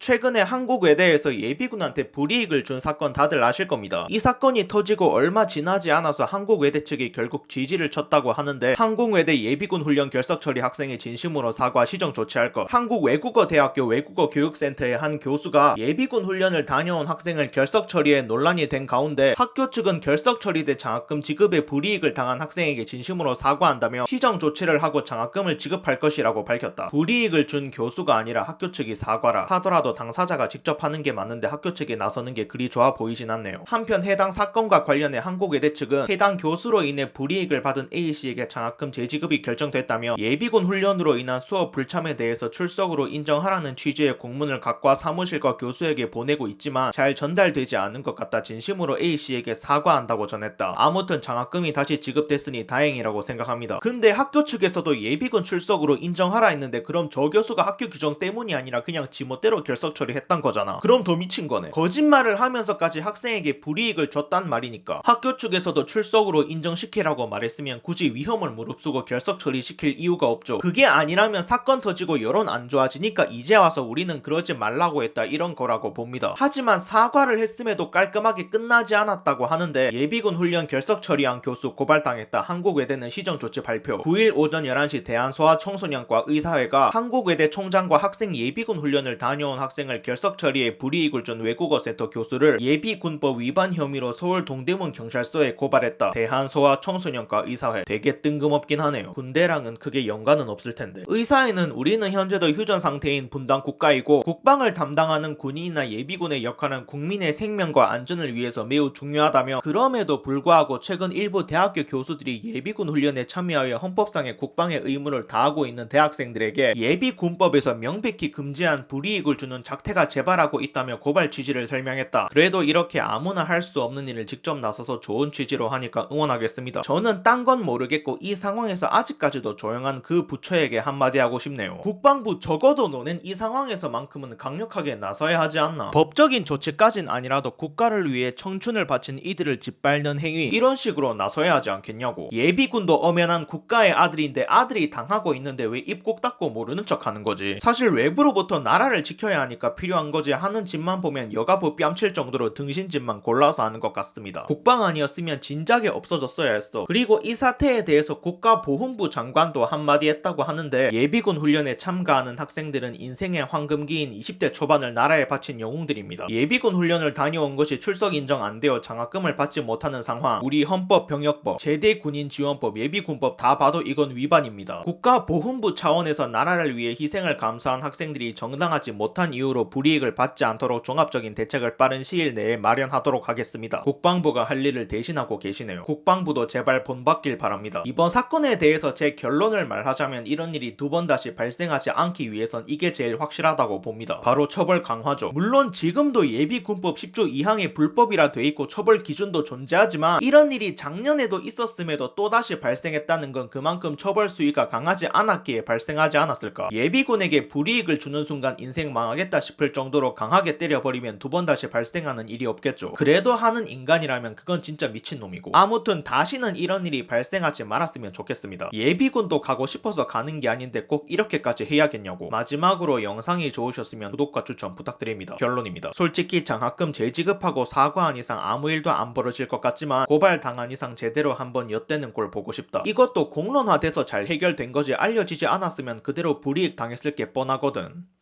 최근에 한국 외대에서 예비군한테 불이익을 준 사건 다들 아실 겁니다. 이 사건이 터지고 얼마 지나지 않아서 한국 외대 측이 결국 지지를 쳤다고 하는데, 한국 외대 예비군 훈련 결석 처리 학생이 진심으로 사과 시정 조치할 것. 한국 외국어대학교 외국어교육센터의 한 교수가 예비군 훈련을 다녀온 학생을 결석 처리에 논란이 된 가운데, 학교 측은 결석 처리돼 장학금 지급에 불이익을 당한 학생에게 진심으로 사과한다며 시정 조치를 하고 장학금을 지급할 것이라고 밝혔다. 불이익을 준 교수가 아니라 학교 측이 사과라 하더라도 당사자가 직접 하는 게 맞는데 학교 측이 나서는 게 그리 좋아 보이진 않네요. 한편 해당 사건과 관련해 한국외대 측은 해당 교수로 인해 불이익을 받은 A씨에게 장학금 재지급이 결정됐다며, 예비군 훈련으로 인한 수업 불참에 대해서 출석으로 인정하라는 취지의 공문을 각과 사무실과 교수에게 보내고 있지만 잘 전달되지 않은 것 같다 진심으로 A씨에게 사과한다고 전했다. 아무튼 장학금이 다시 지급됐으니 다행이라고 생각합니다. 근데 학교 측에서도 예비군 출석으로 인정하라 했는데, 그럼 저 교수가 학교 규정 때문이 아니라 그냥 지멋대로 결석 처리했단 거잖아. 그럼 더 미친 거네. 거짓말을 하면서까지 학생에게 불이익을 줬단 말이니까 학교 측에서도 출석으로 인정시키라고 말했으면 굳이 위험을 무릅쓰고 결석 처리시킬 이유가 없죠. 그게 아니라면 사건 터지고 여론 안 좋아지니까 이제 와서 우리는 그러지 말라고 했다 이런 거라고 봅니다. 하지만 사과를 했음에도 깔끔하게 끝나지 않았다고 하는데, 예비군 훈련 결석 처리한 교수 고발당했다. 한국외대는 시정조치 발표. 9일 오전 11시 대한소아청소년과 의사회가 한국외대 총장과 학생 예비군 훈련을 다녀온 학생을 결석 처리에 불이익을 준 외국어센터 교수를 예비군법 위반 혐의로 서울 동대문 경찰서에 고발했다. 대한소아청소년과 의사회. 되게 뜬금없긴 하네요. 군대랑은 크게 연관은 없을 텐데. 의사회는 우리는 현재도 휴전 상태인 분단 국가이고 국방을 담당하는 군인이나 예비군의 역할은 국민의 생명과 안전을 위해서 매우 중요하다며, 그럼에도 불구하고 최근 일부 대학교 교수들이 예비군 훈련에 참여하여 헌법상의 국방의 의무를 다하고 있는 대학생들에게 예비군법에서 명백히 금지한 불이익을 주는 작태가 재발하고 있다며 고발 취지를 설명했다. 그래도 이렇게 아무나 할 수 없는 일을 직접 나서서 좋은 취지로 하니까 응원하겠습니다. 저는 딴 건 모르겠고 이 상황에서 아직까지도 조용한 그 부처에게 한마디 하고 싶네요. 국방부 적어도 너넨 이 상황에서만큼은 강력하게 나서야 하지 않나. 법적인 조치까진 아니라도 국가를 위해 청춘을 바친 이들을 짓밟는 행위, 이런 식으로 나서야 하지 않겠냐고. 예비군도 엄연한 국가의 아들인데 아들이 당하고 있는데 왜 입 꼭 닫고 모르는 척 하는 거지. 사실 외부로부터 나라를 지켜야 하니까 필요한 거지 하는 짓만 보면 여가부 뺨칠 정도로 등신짓만 골라서 하는 것 같습니다. 국방 아니었으면 진작에 없어졌어야 했어. 그리고 이 사태에 대해서 국가보훈부 장관도 한마디 했다고 하는데, 예비군 훈련에 참가하는 학생들은 인생의 황금기인 20대 초반을 나라에 바친 영웅들입니다. 예비군 훈련을 다녀온 것이 출석 인정 안 되어 장학금을 받지 못하는 상황, 우리 헌법, 병역법, 제대군인 지원법, 예비군법 다 봐도 이건 위반입니다. 국가보훈부 차원에서 나라를 위해 희생을 감수한 학생들이 정당하지 못한 이유로 불이익을 받지 않도록 종합적인 대책을 빠른 시일 내에 마련하도록 하겠습니다. 국방부가 할 일을 대신하고 계시네요. 국방부도 제발 본받길 바랍니다. 이번 사건에 대해서 제 결론을 말하자면, 이런 일이 두 번 다시 발생하지 않기 위해선 이게 제일 확실하다고 봅니다. 바로 처벌 강화죠. 물론 지금도 예비군법 10조 2항에 불법이라 돼 있고 처벌 기준도 존재하지만, 이런 일이 작년에도 있었음에도 또다시 발생했다는 건 그만큼 처벌 수위가 강하지 않았기에 발생하지 않았을까. 예비군에게 불이익을 주는 순간 인생 망하겠다 싶을 정도로 강하게 때려버리면 두 번 다시 발생하는 일이 없겠죠. 그래도 하는 인간이라면 그건 진짜 미친놈이고. 아무튼 다시는 이런 일이 발생하지 말았으면 좋겠습니다. 예비군도 가고 싶어서 가는 게 아닌데 꼭 이렇게까지 해야겠냐고. 마지막으로 영상이 좋으셨으면 구독과 추천 부탁드립니다. 결론입니다. 솔직히 장학금 재지급하고 사과한 이상 아무 일도 안 벌어질 것 같지만, 고발당한 이상 제대로 한번 엿대는 꼴 보고 싶다. 이것도 공론화돼서 잘 해결된 거지 알려지지 않았으면 그대로 불이익 당했을 게 뻔하거든.